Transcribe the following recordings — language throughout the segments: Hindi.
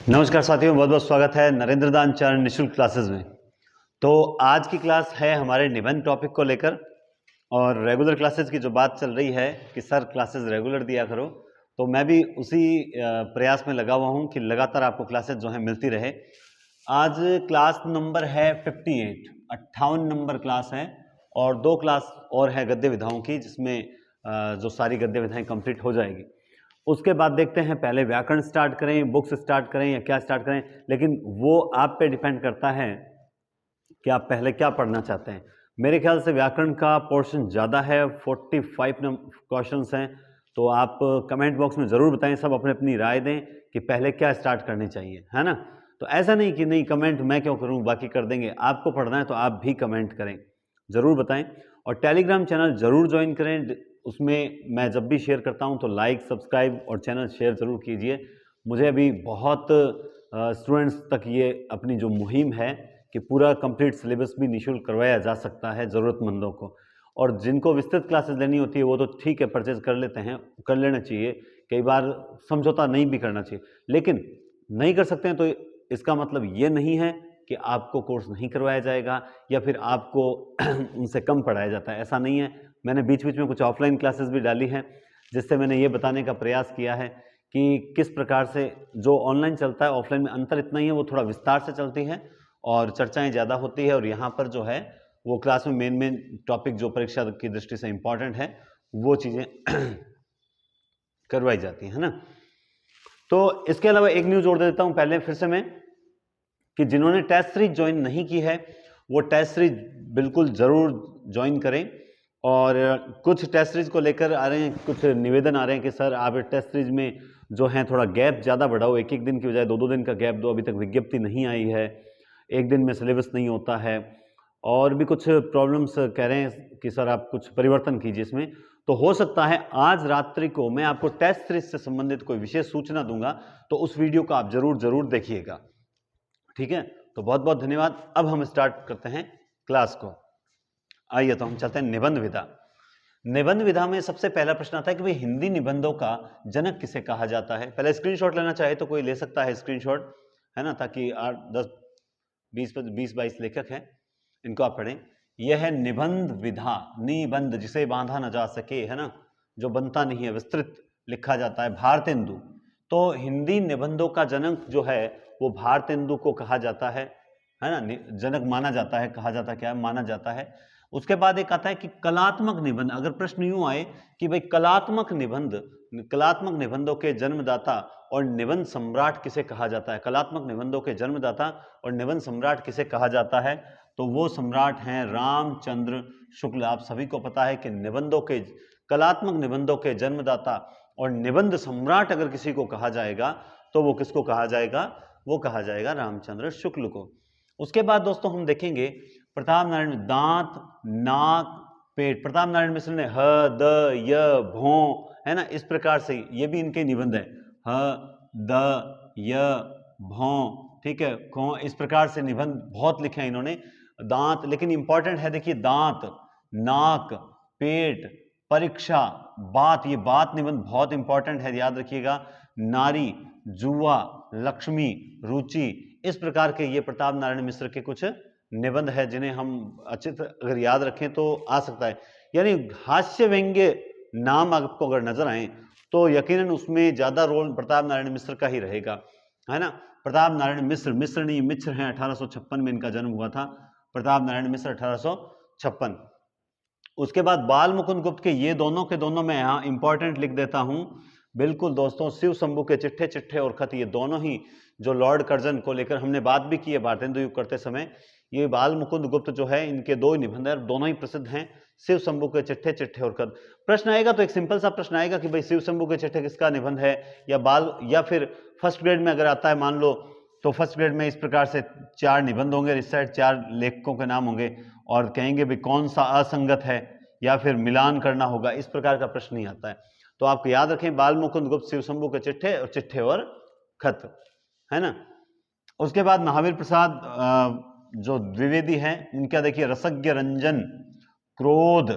नमस्कार साथियों, बहुत बहुत स्वागत है नरेंद्र दान चरण निःशुल्क क्लासेस में। तो आज की क्लास है हमारे निबंध टॉपिक को लेकर और रेगुलर क्लासेस की जो बात चल रही है कि सर क्लासेस रेगुलर दिया करो, तो मैं भी उसी प्रयास में लगा हुआ हूं कि लगातार आपको क्लासेस जो है मिलती रहे। आज क्लास नंबर है 58, 58 नंबर क्लास है और 2 क्लास और है गद्य विधाओं की, जिसमें जो सारी गद्य विधाएं कंप्लीट हो जाएगी। उसके बाद देखते हैं पहले व्याकरण स्टार्ट करें, बुक्स स्टार्ट करें या क्या स्टार्ट करें, लेकिन वो आप पे डिपेंड करता है कि आप पहले क्या पढ़ना चाहते हैं। मेरे ख्याल से व्याकरण का पोर्शन ज़्यादा है, 45 क्वेश्चंस हैं, तो आप कमेंट बॉक्स में ज़रूर बताएं, सब अपनी अपनी राय दें कि पहले क्या स्टार्ट करनी चाहिए, है ना। तो ऐसा नहीं कि नहीं कमेंट मैं क्यों करूं, बाकी कर देंगे। आपको पढ़ना है तो आप भी कमेंट करें, ज़रूर बताएं। और टेलीग्राम चैनल ज़रूर ज्वाइन करें, उसमें मैं जब भी शेयर करता हूं तो लाइक, सब्सक्राइब और चैनल शेयर ज़रूर कीजिए। मुझे अभी बहुत स्टूडेंट्स तक ये अपनी जो मुहिम है कि पूरा कंप्लीट सिलेबस भी निःशुल्क करवाया जा सकता है ज़रूरतमंदों को, और जिनको विस्तृत क्लासेस लेनी होती है वो तो ठीक है, परचेज कर लेते हैं, कर लेना चाहिए। कई बार समझौता नहीं भी करना चाहिए, लेकिन नहीं कर सकते हैं तो इसका मतलब ये नहीं है कि आपको कोर्स नहीं करवाया जाएगा या फिर आपको उनसे कम पढ़ाया जाता है, ऐसा नहीं है। मैंने बीच बीच में कुछ ऑफलाइन क्लासेस भी डाली हैं, जिससे मैंने ये बताने का प्रयास किया है कि किस प्रकार से जो ऑनलाइन चलता है ऑफलाइन में अंतर इतना ही है, वो थोड़ा विस्तार से चलती है और चर्चाएं ज़्यादा होती है, और यहाँ पर जो है वो क्लास में मेन टॉपिक जो परीक्षा की दृष्टि से इंपॉर्टेंट है वो चीज़ें करवाई जाती है ना। तो इसके अलावा एक न्यूज़ जोड़ देता हूँ पहले फिर से मैं, कि जिन्होंने टेस्ट सीरीज ज्वाइन नहीं की है वो टेस्ट सीरीज बिल्कुल ज़रूर ज्वाइन करें। और कुछ टेस्ट सीरीज को लेकर आ रहे हैं, कुछ निवेदन आ रहे हैं कि सर आप टेस्ट सीरीज में जो है थोड़ा गैप ज़्यादा बढ़ाओ, एक एक दिन की बजाय दो दो दिन का गैप दो, अभी तक विज्ञप्ति नहीं आई है, एक दिन में सिलेबस नहीं होता है, और भी कुछ प्रॉब्लम्स कह रहे हैं कि सर आप कुछ परिवर्तन कीजिए इसमें। तो हो सकता है आज रात्रि को मैं आपको टेस्ट सीरीज से संबंधित कोई विशेष सूचना दूंगा, तो उस वीडियो को आप जरूर देखिएगा, ठीक है। तो बहुत बहुत धन्यवाद। अब हम स्टार्ट करते हैं क्लास को। आइए तो हम चलते हैं निबंध विधा। निबंध विधा में सबसे पहला प्रश्न आता है कि भाई हिंदी निबंधों का जनक किसे कहा जाता है। पहले स्क्रीनशॉट लेना चाहे तो कोई ले सकता है स्क्रीनशॉट, है ना, ताकि 8 10 20 22 लेखक हैं, इनको आप पढ़ें। यह है निबंध विधा, निबंध जिसे बांधा न जा सके, है ना, जो बनता नहीं है, विस्तृत लिखा जाता है, भारतेंदु। तो हिंदी निबंधों का जनक जो है वो भारतेंदु को कहा जाता है ना, जनक माना जाता है, कहा जाता क्या है, माना जाता है। उसके बाद एक आता है कि कलात्मक निबंध। अगर प्रश्न यूं आए कि भाई कलात्मक निबंध, कलात्मक निबंधों के जन्मदाता और निबंध सम्राट किसे कहा जाता है, कलात्मक निबंधों के जन्मदाता और निबंध सम्राट किसे कहा जाता है, तो वो सम्राट हैं रामचंद्र शुक्ल। आप सभी को पता है कि निबंधों के, कलात्मक निबंधों के जन्मदाता और निबंध सम्राट अगर किसी को कहा जाएगा तो वो किसको कहा जाएगा, वो कहा जाएगा रामचंद्र शुक्ल को। उसके बाद दोस्तों हम देखेंगे प्रताप नारायण, दांत, नाक, पेट। प्रताप नारायण मिश्र ने ह, द, य, भों, है ना, इस प्रकार से ये भी इनके निबंध है, ह, द, य, भों, ठीक है, खो, इस प्रकार से निबंध बहुत लिखे हैं इन्होंने। दांत, लेकिन इंपॉर्टेंट है, देखिए दांत, नाक, पेट, परीक्षा, बात, ये बात निबंध बहुत इंपॉर्टेंट है, याद रखिएगा। नारी, जुआ, लक्ष्मी, रुचि, इस प्रकार के ये प्रताप नारायण मिश्र के कुछ निबंध है जिन्हें हम अच्छे अगर याद रखें तो आ सकता है। यानी हास्य व्यंग्य नाम आपको अगर नजर आए तो यकीनन उसमें ज्यादा रोल प्रताप नारायण मिश्र का ही रहेगा, है ना। प्रताप नारायण मिश्र, मिश्र नहीं मिश्र हैं, 1856 में इनका जन्म हुआ था, प्रताप नारायण मिश्र 1856। उसके बाद बाल मुकुंद गुप्त के ये दोनों के दोनों मैं यहाँ इंपॉर्टेंट लिख देता हूं, बिल्कुल दोस्तों, शिव शंभू के चिट्ठे चिट्ठे और खत, ये दोनों ही जो लॉर्ड कर्जन को लेकर हमने बात भी की है भारतेंदु युग करते समय, ये बाल मुकुंद गुप्त जो है इनके दो निबंध हैं, दोनों ही प्रसिद्ध हैं, शिव शंभू के चिट्ठे चिट्ठे और खत। प्रश्न आएगा तो एक सिंपल सा प्रश्न आएगा कि भाई शिव शंभू के चिट्ठे किसका निबंध है, या बाल, या फिर फर्स्ट ग्रेड में अगर आता है मान लो तो फर्स्ट ग्रेड में इस प्रकार से 4 निबंध होंगे, इस साइड 4 लेखकों के नाम होंगे और कहेंगे भाई कौन सा असंगत है या फिर मिलान करना होगा, इस प्रकार का प्रश्न नहीं आता है। तो आपको याद रखें बाल मुकुंद गुप्त, शिव शंभू के चिट्ठे और खत, है ना। उसके बाद महावीर प्रसाद जो द्विवेदी हैं, इनका देखिए रसज्ञ रंजन, क्रोध,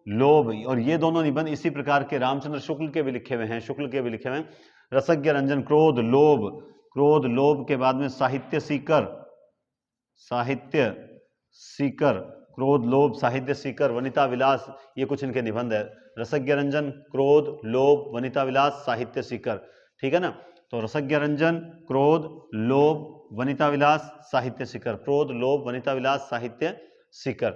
लोभ, और ये दोनों निबंध इसी प्रकार के रामचंद्र शुक्ल के भी लिखे हुए हैं, शुक्ल के भी लिखे हुए हैं। रसज्ञ रंजन, क्रोध, लोभ, क्रोध लोभ के बाद में साहित्य सीकर, साहित्य सीकर, क्रोध लोभ साहित्य सीकर, वनिता विलास, ये कुछ इनके निबंध है। रसज्ञ रंजन, क्रोध लोभ वनिता विलास साहित्य सीकर, ठीक है ना। तो रसज्ञ रंजन, क्रोध लोभ वनिता विलास साहित्य सीकर, क्रोध लोभ वनिता विलास साहित्य सीकर।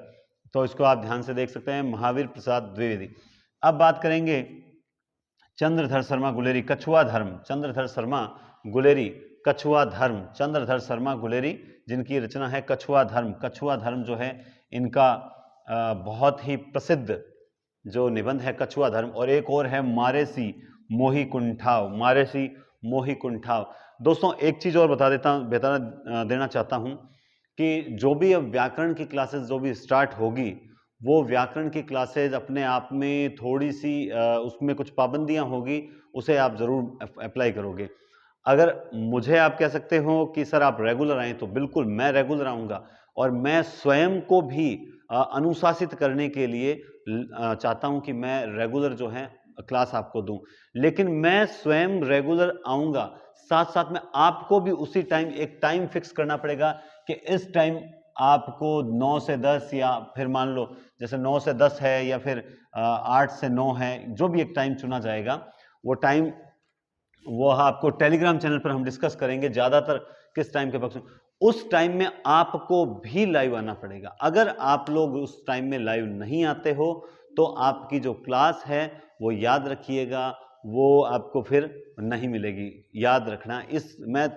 तो इसको आप ध्यान से देख सकते हैं, महावीर प्रसाद द्विवेदी। अब बात करेंगे चंद्रधर शर्मा गुलेरी, कछुआ धर्म, चंद्रधर शर्मा गुलेरी, कछुआ धर्म, चंद्रधर शर्मा गुलेरी जिनकी रचना है कछुआ धर्म। कछुआ धर्म जो है इनका बहुत ही प्रसिद्ध जो निबंध है कछुआ धर्म। और एक और है मारेसी मोही कुंठाव, मारेसी मोही कुंठाव। दोस्तों एक चीज और बता देना चाहता हूं कि जो भी अब व्याकरण की क्लासेस जो भी स्टार्ट होगी, वो व्याकरण की क्लासेस अपने आप में थोड़ी सी उसमें कुछ पाबंदियां होगी, उसे आप जरूर अप्लाई करोगे। अगर मुझे आप कह सकते हो कि सर आप रेगुलर आएँ, तो बिल्कुल मैं रेगुलर आऊँगा और मैं स्वयं को भी अनुशासित करने के लिए चाहता हूं कि मैं रेगुलर जो है क्लास आपको दूं। लेकिन मैं स्वयं रेगुलर आऊँगा, साथ साथ में आपको भी उसी टाइम एक टाइम फिक्स करना पड़ेगा कि इस टाइम आपको 9 से 10 या फिर मान लो जैसे 9 से 10 है या फिर 8 से 9 है, जो भी एक टाइम चुना जाएगा वो टाइम वो आपको टेलीग्राम चैनल पर हम डिस्कस करेंगे ज़्यादातर किस टाइम के पक्ष में। उस टाइम में आपको भी लाइव आना पड़ेगा। अगर आप लोग उस टाइम में लाइव नहीं आते हो तो आपकी जो क्लास है वो याद रखिएगा, वो आपको फिर नहीं मिलेगी। याद रखना, इस मैं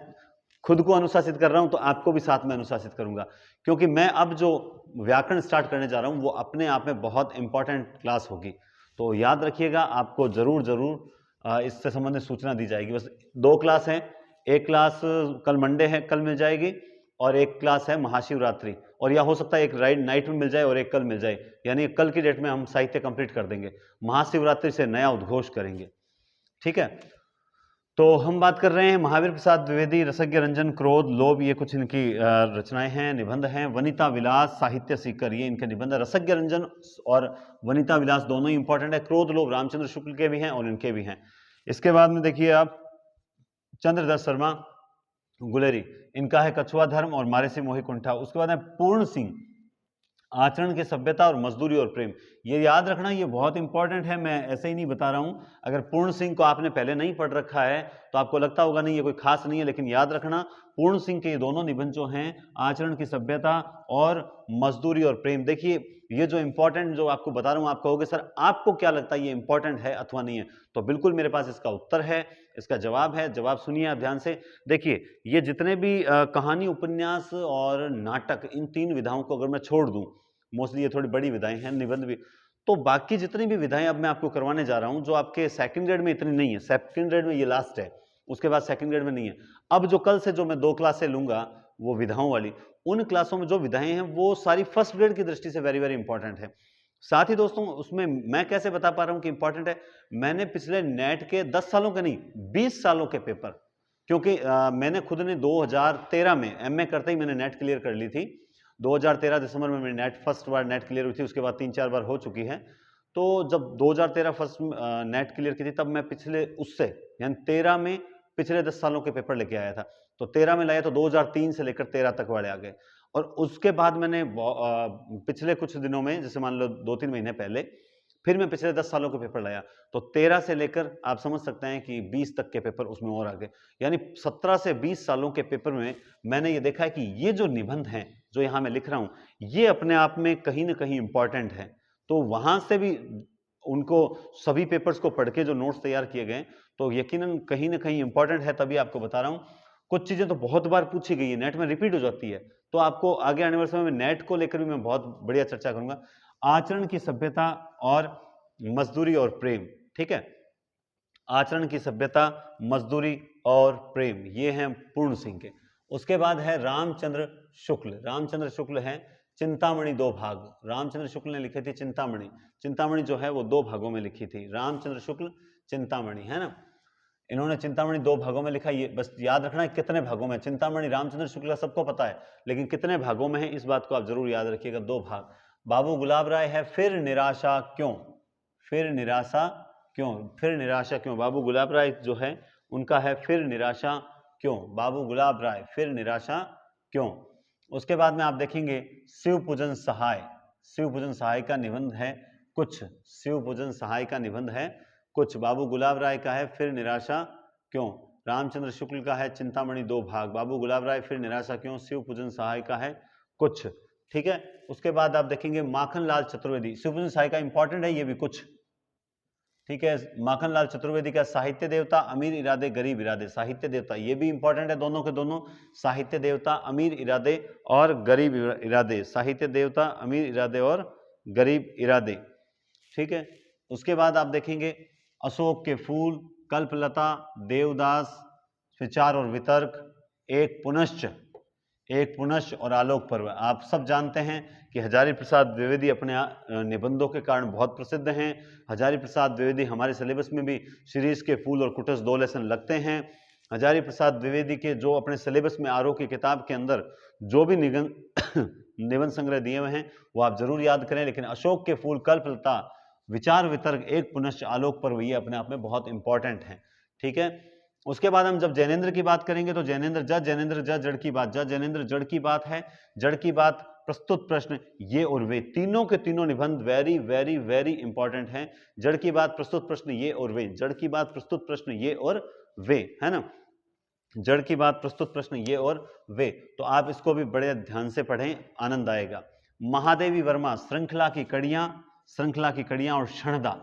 खुद को अनुशासित कर रहा हूं तो आपको भी साथ में अनुशासित करूंगा, क्योंकि मैं अब जो व्याकरण स्टार्ट करने जा रहा हूं वो अपने आप में बहुत इंपॉर्टेंट क्लास होगी। तो याद रखिएगा, आपको जरूर जरूर इससे संबंधित सूचना दी जाएगी। बस 2 क्लास हैं, एक क्लास कल मंडे है, कल मिल जाएगी, और एक क्लास है महाशिवरात्रि, और या हो सकता है एक नाइट में मिल जाए और एक कल मिल जाए, यानी कल की डेट में हम साहित्य कंप्लीट कर देंगे, महाशिवरात्रि से नया उद्घोष करेंगे, ठीक है। तो हम बात कर रहे हैं महावीर प्रसाद द्विवेदी, रसज्ञ रंजन, क्रोध लोभ, ये कुछ इनकी रचनाएं हैं, निबंध हैं। वनिता विलास साहित्य सीकर, ये इनके निबंध है। रसज्ञ रंजन और वनिता विलास दोनों ही इंपॉर्टेंट है। क्रोध लोभ रामचंद्र शुक्ल के भी हैं और इनके भी हैं। इसके बाद में देखिए आप चंद्रधर शर्मा गुलेरी, इनका है कछुआ धर्म और मारेसी मोही कुंठा। उसके बाद है पूर्ण सिंह, आचरण की सभ्यता और मजदूरी और प्रेम। ये याद रखना, ये बहुत इंपॉर्टेंट है, मैं ऐसे ही नहीं बता रहा हूं। अगर पूर्ण सिंह को आपने पहले नहीं पढ़ रखा है तो आपको लगता होगा नहीं ये कोई खास नहीं है, लेकिन याद रखना पूर्ण सिंह के ये दोनों निबंध जो हैं, आचरण की सभ्यता और मजदूरी और प्रेम। देखिए ये जो इंपॉर्टेंट जो आपको बता रहा हूं, आप कहोगे सर आपको क्या लगता है ये इंपॉर्टेंट है अथवा नहीं है, तो बिल्कुल मेरे पास इसका उत्तर है, इसका जवाब है। जवाब सुनिए आप ध्यान से। देखिए ये जितने भी कहानी, उपन्यास और नाटक, इन 3 विधाओं को अगर मैं छोड़ दूं, मोस्टली ये थोड़ी बड़ी विधाएं हैं, निबंध भी, तो बाकी जितनी भी विधाएं अब मैं आपको करवाने जा रहा हूं, जो आपके सेकंड ग्रेड में इतनी नहीं है, सेकंड ग्रेड में ये लास्ट है, उसके बाद सेकंड ग्रेड में नहीं है। अब जो कल से जो मैं 2 क्लासें लूंगा वो विधाओं वाली, उन क्लासों में जो विधाएं हैं वो सारी फर्स्ट ग्रेड की दृष्टि से वेरी वेरी इंपॉर्टेंट है। साथ ही दोस्तों उसमें मैं कैसे बता पा रहा हूं कि इंपॉर्टेंट है, मैंने पिछले नेट के 10 सालों के नहीं 20 सालों के पेपर, क्योंकि मैंने खुद ने 2013 में एमए करते ही मैंने नेट क्लियर कर ली थी। 2013 दिसंबर में मेरी नेट फर्स्ट बार नेट क्लियर हुई थी, उसके बाद 3-4 बार हो चुकी है। तो जब 2013 फर्स्ट नेट क्लियर की थी, तब मैं पिछले उससे यानी 13 में पिछले 10 सालों के पेपर लेके आया था। तो 13 में लाया तो 2003 से लेकर 13 तक वाले आ गए, और उसके बाद मैंने पिछले कुछ दिनों में, जैसे मान लो 2-3 महीने पहले, फिर मैं पिछले 10 सालों के पेपर लाया, तो 13 से लेकर आप समझ सकते हैं कि 20 तक के पेपर उसमें और आ गए, यानी 17 से 20 सालों के पेपर में मैंने ये देखा है कि ये जो निबंध हैं जो यहाँ मैं लिख रहा हूँ, ये अपने आप में कहीं ना कहीं इंपॉर्टेंट है। तो वहां से भी उनको सभी पेपर्स को पढ़ के जो नोट्स तैयार किए गए, तो यकीनन कहीं ना कहीं इंपॉर्टेंट है, तभी आपको बता रहा हूँ। कुछ चीजें तो बहुत बार पूछी गई है, नेट में रिपीट हो जाती है, तो आपको आगे आने वाले समय में नेट को लेकर भी मैं बहुत बढ़िया चर्चा करूंगा। आचरण की सभ्यता और मजदूरी और प्रेम, ठीक है, आचरण की सभ्यता, मजदूरी और प्रेम, ये हैं पूर्ण सिंह के। उसके बाद है रामचंद्र शुक्ल। रामचंद्र शुक्ल है चिंतामणि 2 भाग, रामचंद्र शुक्ल ने लिखी थी चिंतामणि। चिंतामणि जो है वो 2 भागों में लिखी थी, रामचंद्र शुक्ल चिंतामणि, है ना। इन्होंने चिंतामणि 2 भागों में लिखा, ये बस याद रखना है कितने भागों में। चिंतामणि रामचंद्र शुक्ल का सबको पता है, लेकिन कितने भागों में है इस बात को आप जरूर याद रखिएगा, 2 भाग। बाबू गुलाब राय है फिर निराशा क्यों, फिर निराशा क्यों, फिर निराशा क्यों। बाबू गुलाब राय जो है उनका है फिर निराशा क्यों, बाबू गुलाब राय फिर निराशा क्यों। उसके बाद में आप देखेंगे शिव पूजन सहाय, शिव पूजन सहाय का निबंध है कुछ, शिव पूजन सहाय का निबंध है कुछ, बाबू गुलाब राय का है फिर निराशा क्यों, रामचंद्र शुक्ल का है चिंतामणि दो भाग, बाबू गुलाब राय फिर निराशा क्यों, शिव पूजन सहाय का है कुछ, ठीक है। उसके बाद आप देखेंगे माखनलाल चतुर्वेदी, शिव पूजन सहाय का इंपॉर्टेंट है ये भी कुछ, ठीक है। माखनलाल चतुर्वेदी का साहित्य देवता अमीर इरादे गरीब इरादे, साहित्य देवता ये भी इंपॉर्टेंट है, दोनों के दोनों, साहित्य देवता अमीर इरादे और गरीब इरादे, साहित्य देवता अमीर इरादे और गरीब इरादे, ठीक है। उसके बाद आप देखेंगे अशोक के फूल, कल्पलता, देवदास, विचार और वितर्क, एक पुनश्च और आलोक पर्व। आप सब जानते हैं कि हजारी प्रसाद द्विवेदी अपने निबंधों के कारण बहुत प्रसिद्ध हैं। हजारी प्रसाद द्विवेदी हमारे सिलेबस में भी सीरीज के फूल और कुटस 2 लेसन लगते हैं। हजारी प्रसाद द्विवेदी के जो अपने सिलेबस में आरोह की किताब के अंदर जो भी निबंध संग्रह दिए हुए हैं वो आप जरूर याद करें, लेकिन अशोक के फूल, कल्पलता, विचार वितर्क, एक पुनश्च, आलोक पर्व ये अपने आप में बहुत इंपॉर्टेंट है, ठीक है। उसके बाद हम जब जैनेन्द्र की बात करेंगे तो जैनेन्द्र जड़ की बात, जैनेन्द्र जड़ की बात है, जड़ की बात, प्रस्तुत प्रश्न, ये और वे, तीनों के तीनों निबंध वेरी वेरी वेरी इंपॉर्टेंट हैं। जड़ की बात, प्रस्तुत प्रश्न, ये और वे, जड़ की बात, प्रस्तुत प्रश्न, ये और वे, है ना, जड़ की बात, प्रस्तुत प्रश्न, ये और वे, तो आप इसको भी बड़े ध्यान से पढ़ें, आनंद आएगा। महादेवी वर्मा, श्रृंखला की कड़ियां और क्षणदा,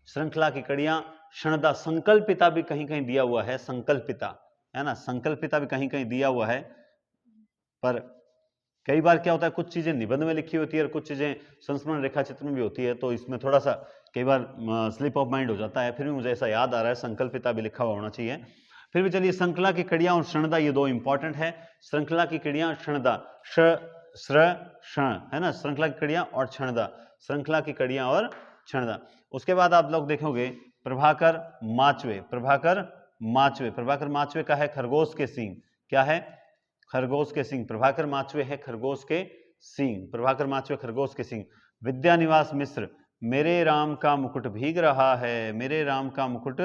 श्रृंखला की कड़ियां, क्षणदा, संकल्पिता भी कहीं कहीं दिया हुआ है, संकल्पिता है ना, संकल्पिता भी कहीं कहीं दिया हुआ है, पर कई बार क्या होता है कुछ चीजें निबंध में लिखी होती है और कुछ चीजें संस्मरण रेखा चित्र में भी होती है, तो इसमें थोड़ा सा कई बार स्लिप ऑफ माइंड हो जाता है। फिर भी मुझे ऐसा याद आ रहा है संकल्पिता भी लिखा हुआ होना चाहिए। फिर भी चलिए, श्रृंखला की कड़ियां और क्षणदा ये दो इंपॉर्टेंट है। श्रृंखला की कड़ियां, क्षणदा, है ना, श्रृंखला की कड़ियां और क्षणदा, श्रृंखला की कड़ियां और क्षणदा। उसके बाद आप लोग देखोगे प्रभाकर माचवे, प्रभाकर माचवे का है खरगोश के सींग, क्या है, खरगोश के सींग, प्रभाकर माचवे है खरगोश के सींग, प्रभाकर माचवे खरगोश के सींग। विद्यानिवास मिश्र, मेरे राम का मुकुट भीग रहा है, मेरे राम का मुकुट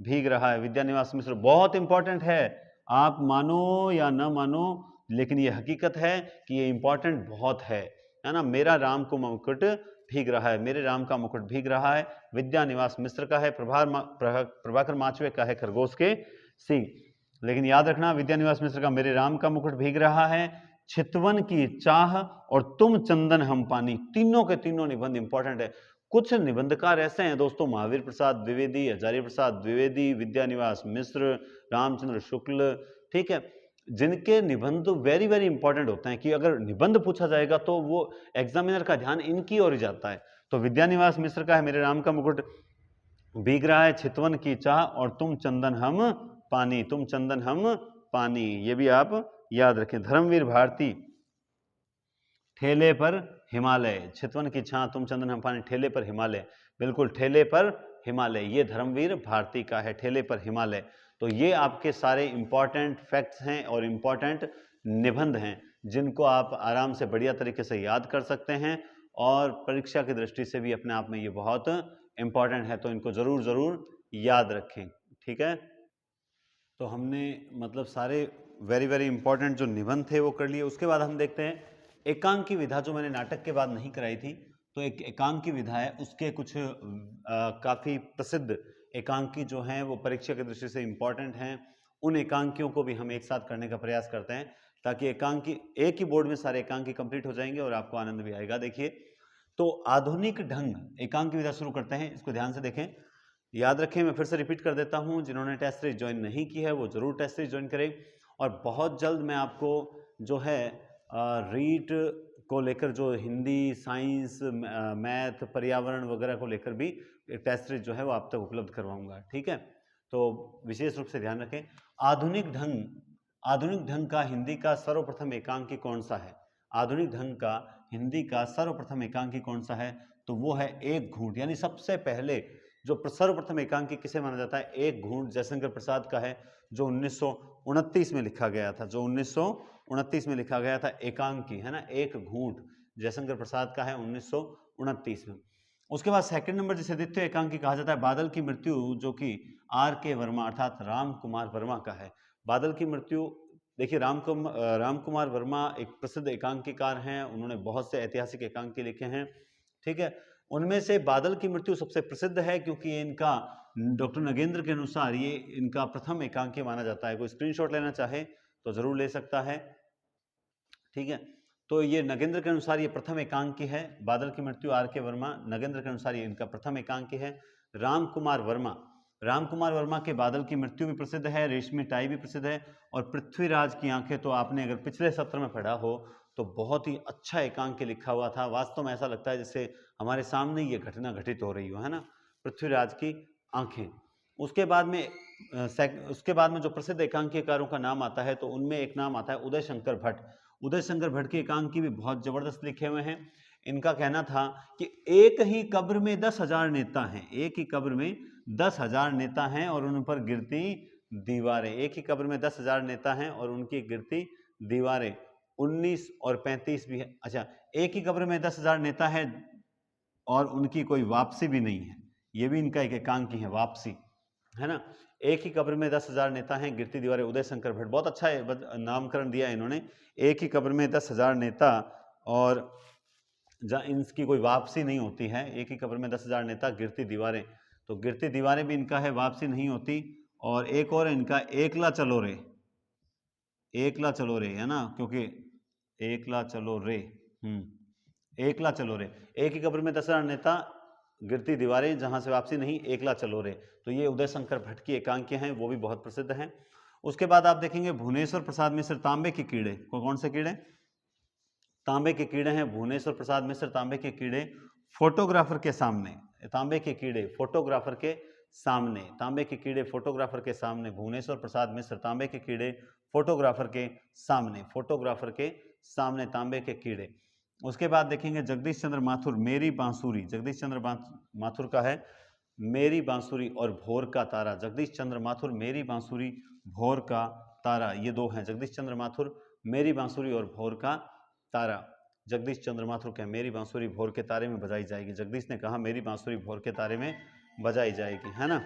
भीग रहा है, विद्यानिवास मिश्र बहुत इंपॉर्टेंट है, आप मानो या न मानो लेकिन ये हकीकत है कि ये इंपॉर्टेंट बहुत है ना। मेरा राम को मुकुट भीग रहा है, मेरे राम का मुकुट भीग रहा है, विद्यानिवास मिश्र का है, प्रभाकर माचवे का है खरगोश के सींग। लेकिन याद रखना विद्यानिवास मिश्र का मेरे राम का मुकुट भीग रहा है, चितवन की चाह और तुम चंदन हम पानी, तीनों के तीनों निबंध इंपॉर्टेंट है। कुछ निबंधकार ऐसे हैं दोस्तों, महावीर प्रसाद द्विवेदी, हजारी प्रसाद द्विवेदी, विद्यानिवास मिश्र, रामचंद्र शुक्ल, ठीक है, जिनके निबंध वेरी वेरी इंपॉर्टेंट होते हैं कि अगर निबंध पूछा जाएगा तो वो एग्जामिनर का ध्यान इनकी ओर जाता है। तो विद्यानिवास मिश्र का है मेरे राम का मुकुट भीग रहा है, चितवन की चाह और तुम चंदन हम पानी, तुम चंदन हम पानी, ये भी आप याद रखें। धर्मवीर भारती, ठेले पर हिमालय, चितवन की छां तुम चंदन हम पानी, ठेले पर हिमालय, बिल्कुल ठेले पर हिमालय, ये धर्मवीर भारती का है, ठेले पर हिमालय। तो ये आपके सारे इंपॉर्टेंट फैक्ट्स हैं और इंपॉर्टेंट निबंध हैं जिनको आप आराम से बढ़िया तरीके से याद कर सकते हैं और परीक्षा की दृष्टि से भी अपने आप में ये बहुत इंपॉर्टेंट है, तो इनको जरूर जरूर याद रखें, ठीक है। तो हमने मतलब सारे वेरी वेरी इंपॉर्टेंट जो निबंध थे वो कर लिए। उसके बाद हम देखते हैं एकांक की विधा, जो मैंने नाटक के बाद नहीं कराई थी, तो एक एकांक की विधा है, उसके कुछ काफ़ी प्रसिद्ध एकांकी जो हैं वो परीक्षा की दृष्टि से इंपॉर्टेंट हैं, उन एकांकियों को भी हम एक साथ करने का प्रयास करते हैं ताकि एकांकी एक ही बोर्ड में सारे एकांकी कंप्लीट हो जाएंगे और आपको आनंद भी आएगा। देखिए, तो आधुनिक ढंग, एकांक की विधा शुरू करते हैं, इसको ध्यान से देखें, याद रखें, मैं फिर से रिपीट कर देता हूं, जिन्होंने टेस्ट सीरीज ज्वाइन नहीं की है वो जरूर टेस्ट सीरीज ज्वाइन करें। और बहुत जल्द मैं आपको जो है रीट को लेकर, जो हिंदी, साइंस, मैथ, पर्यावरण वगैरह को लेकर भी टेस्ट सीरीज जो है वो आप तक उपलब्ध करवाऊंगा, ठीक है। तो विशेष रूप से ध्यान रखें, आधुनिक ढंग का हिंदी का सर्वप्रथम एकांकी कौन सा है, आधुनिक ढंग का हिंदी का सर्वप्रथम एकांकी कौन सा है, तो वो है एक घूंट, यानी सबसे पहले जो सर्वप्रथम एकांकी किसे माना जाता है, एक घूंट जयशंकर प्रसाद का है, जो 1929 में लिखा गया था, जो 1929 में लिखा गया था एकांकी, है ना, एक घूंट जयशंकर प्रसाद का है 1929 में। उसके बाद सेकंड नंबर जिसे द्वितीय एकांकी कहा जाता है बादल की मृत्यु, जो कि आर के वर्मा अर्थात राम कुमार वर्मा का है, बादल की मृत्यु, देखिए राम कुमार वर्मा एक प्रसिद्ध एकांकीकार हैं, उन्होंने बहुत से ऐतिहासिक एकांकी लिखे हैं, ठीक है। उनमें से बादल की मृत्यु सबसे प्रसिद्ध है क्योंकि इनका डॉक्टर नगेंद्र के अनुसार ये इनका प्रथम एकांकी माना जाता है। कोई स्क्रीनशॉट लेना चाहे तो जरूर ले सकता है, ठीक है। तो ये नगेंद्र के अनुसार ये प्रथम एकांकी है, बादल की मृत्यु आर के वर्मा, नगेंद्र के अनुसार ये इनका प्रथम एकांकी है। राम कुमार वर्मा के बादल की मृत्यु भी प्रसिद्ध है, रेशमी टाई भी प्रसिद्ध है, और पृथ्वीराज की आंखें तो आपने अगर पिछले सत्र में पढ़ा हो तो बहुत ही अच्छा एकांक लिखा हुआ था। वास्तव में ऐसा लगता है जैसे हमारे सामने ये घटना घटित हो रही हो, है ना, पृथ्वीराज की आंखें। उसके बाद में जो प्रसिद्ध एकांकीकारों का नाम आता है तो उनमें एक नाम आता है उदय शंकर भट्ट। उदय शंकर भट्ट के एकांकी भी बहुत जबरदस्त लिखे हुए हैं। इनका कहना था कि एक ही कब्र में 10,000 नेता हैं, एक ही कब्र में 10,000 नेता हैं और उन पर गिरती दीवारें, एक ही कब्र में 10,000 नेता हैं और उनकी गिरती दीवारें 19 और 35 भी है। अच्छा, एक ही कब्र में 10,000 नेता है और उनकी कोई वापसी भी नहीं है, ये भी इनका एक एकांकी है, वापसी, है ना। एक ही कब्र में 10,000 नेता हैं, गिरती दीवारें, उदय शंकर भट्ट, बहुत अच्छा है नामकरण दिया इन्होंने, एक ही कब्र में 10,000 नेता और इनकी कोई वापसी नहीं होती है, एक ही कब्र में 10,000 नेता, गिरती दीवारें, तो गिरती दीवारें भी इनका है, वापसी नहीं होती। और एक और इनका एकला चलो रे, एकला चलो रे, है ना, क्योंकि एकला चलो रे, एकला चलो रे, एक ही कब्र में 10,000 नेता, गिरती दीवारें, जहां से वापसी नहीं, एकला चलो रे, तो ये उदय शंकर भट्ट की एकांकियां हैं, वो भी बहुत प्रसिद्ध हैं। उसके बाद आप देखेंगे भुवनेश्वर प्रसाद मिश्र, तांबे के कीड़े, कौन से कीड़े, तांबे के कीड़े हैं भुवनेश्वर प्रसाद मिश्र, तांबे के कीड़े फोटोग्राफर के सामने, तांबे के कीड़े फोटोग्राफर के सामने, तांबे के कीड़े फोटोग्राफर के सामने, भुवनेश्वर प्रसाद मिश्र, तांबे के कीड़े फोटोग्राफर के सामने, फोटोग्राफर के सामने तांबे के कीड़े। उसके बाद देखेंगे जगदीश चंद्र माथुर, मेरी बांसुरी, जगदीश चंद्र माथुर का है मेरी बांसुरी और भोर का तारा, जगदीश चंद्र माथुर, मेरी बांसुरी, भोर का तारा, ये दो हैं, जगदीश चंद्र माथुर, मेरी बांसुरी और भोर का तारा। जगदीश चंद्र माथुर कहें मेरी बांसुरी भोर के तारे में बजाई जाएगी, जगदीश ने कहा मेरी बांसुरी भोर के तारे में बजाई जाएगी, है ना।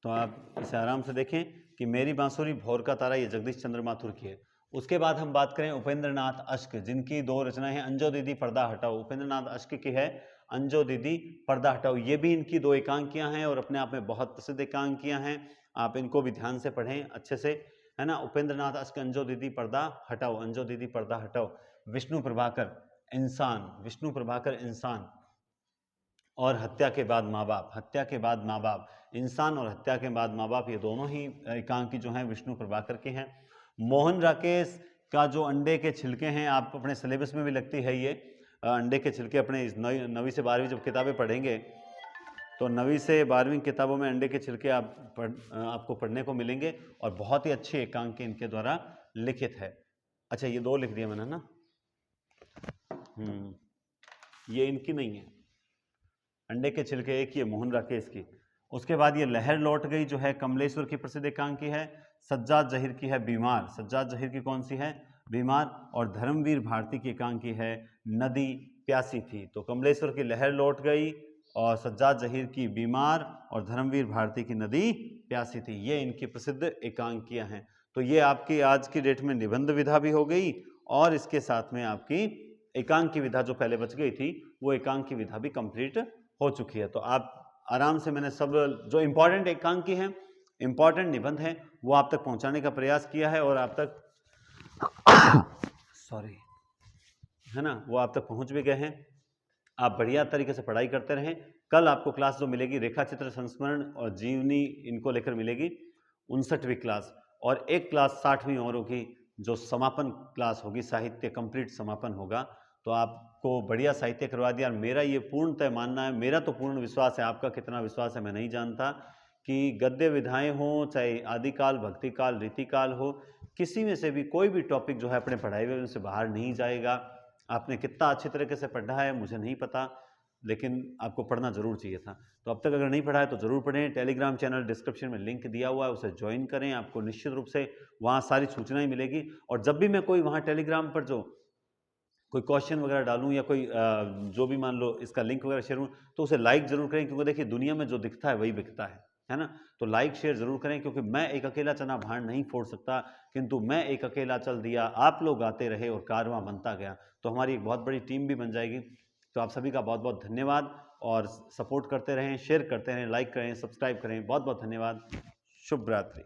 तो आप इसे आराम से देखें कि मेरी बांसुरी भोर का तारा, ये जगदीश चंद्र माथुर की है। उसके बाद हम बात करें उपेंद्र नाथ अश्क, जिनकी दो रचनाएं हैं, अंजो दीदी पर्दा हटाओ, उपेंद्र नाथ अश्क की है अंजो दीदी पर्दा हटाओ, ये भी इनकी दो एकांकियां हैं और अपने आप में बहुत प्रसिद्ध एकांकियां हैं, आप इनको भी ध्यान से पढ़ें अच्छे से, है ना। उपेंद्र नाथ अश्क, अंजो दीदी पर्दा हटाओ, अंजो दीदी पर्दा हटाओ। विष्णु प्रभाकर इंसान, विष्णु प्रभाकर इंसान और हत्या के बाद माँ बाप, हत्या के बाद माँ बाप, इंसान और हत्या के बाद माँ बाप, ये दोनों ही एकांकी जो हैं विष्णु प्रभाकर के हैं। मोहन राकेश का जो अंडे के छिलके हैं, आप अपने सिलेबस में भी लगती है ये अंडे के छिलके, अपने 9वीं से 12वीं जब किताबें पढ़ेंगे तो 9वीं से 12वीं किताबों में अंडे के छिलके आपको पढ़ने को मिलेंगे और बहुत ही अच्छी एकांकी इनके द्वारा लिखित है। अच्छा, ये दो लिख दिया मैंने ना, ये इनकी नहीं है, अंडे के छिलके एक ही है मोहन राकेश की। उसके बाद ये लहर लौट गई जो है कमलेश्वर की प्रसिद्ध एकांकी है। सज्जाद जहीर की है बीमार, सज्जाद जहीर की कौन सी है, बीमार। और धर्मवीर भारती की एकांकी है नदी प्यासी थी। तो कमलेश्वर की लहर लौट गई और सज्जाद जहीर की बीमार और धर्मवीर भारती की नदी प्यासी थी, ये इनकी प्रसिद्ध एकांकियां हैं। तो ये आपकी आज की डेट में निबंध विधा भी हो गई और इसके साथ में आपकी एकांकी विधा जो पहले बच गई थी वो एकांकी विधा भी कंप्लीट हो चुकी है। तो आप आराम से मैंने सब जो इंपॉर्टेंट एकांकी हैं, इंपॉर्टेंट निबंध हैं, वो आप तक पहुंचाने का प्रयास किया है और आप तक सॉरी, है ना, वो आप तक पहुंच भी गए हैं। आप बढ़िया तरीके से पढ़ाई करते रहें। कल आपको क्लास जो मिलेगी रेखा चित्र संस्मरण और जीवनी, इनको लेकर मिलेगी 59वीं क्लास, और एक क्लास 60वीं और होगी जो समापन क्लास होगी, साहित्य कंप्लीट समापन होगा। तो आपको बढ़िया साहित्य करवा दिया। मेरा ये पूर्णतः मानना है, मेरा तो पूर्ण विश्वास है, आपका कितना विश्वास है मैं नहीं जानता, कि गद्य विधाएं हो, चाहे आदिकाल, भक्तिकाल, रीतिकाल हो, किसी में से भी कोई भी टॉपिक जो है अपने पढ़ाई हुए उनसे बाहर नहीं जाएगा। आपने कितना अच्छी तरीके से पढ़ा है मुझे नहीं पता, लेकिन आपको पढ़ना जरूर चाहिए था। तो अब तक अगर नहीं पढ़ा है तो जरूर पढ़ें। टेलीग्राम चैनल डिस्क्रिप्शन में लिंक दिया हुआ है, उसे ज्वाइन करें, आपको निश्चित रूप से वहाँ सारी सूचनाएं मिलेगी। और जब भी मैं कोई वहाँ टेलीग्राम पर जो कोई क्वेश्चन वगैरह डालूं या कोई जो भी मान लो इसका लिंक वगैरह शेयर हूँ, तो उसे लाइक जरूर करें, क्योंकि देखिए दुनिया में जो दिखता है वही बिकता है। है ना। तो लाइक शेयर जरूर करें, क्योंकि मैं एक अकेला चना भांड नहीं फोड़ सकता, किंतु मैं एक अकेला चल दिया, आप लोग आते रहे और कारवां बनता गया, तो हमारी एक बहुत बड़ी टीम भी बन जाएगी। तो आप सभी का बहुत बहुत धन्यवाद, और सपोर्ट करते रहें, शेयर करते रहें, लाइक करें, सब्सक्राइब करें। बहुत बहुत धन्यवाद। शुभ रात्रि।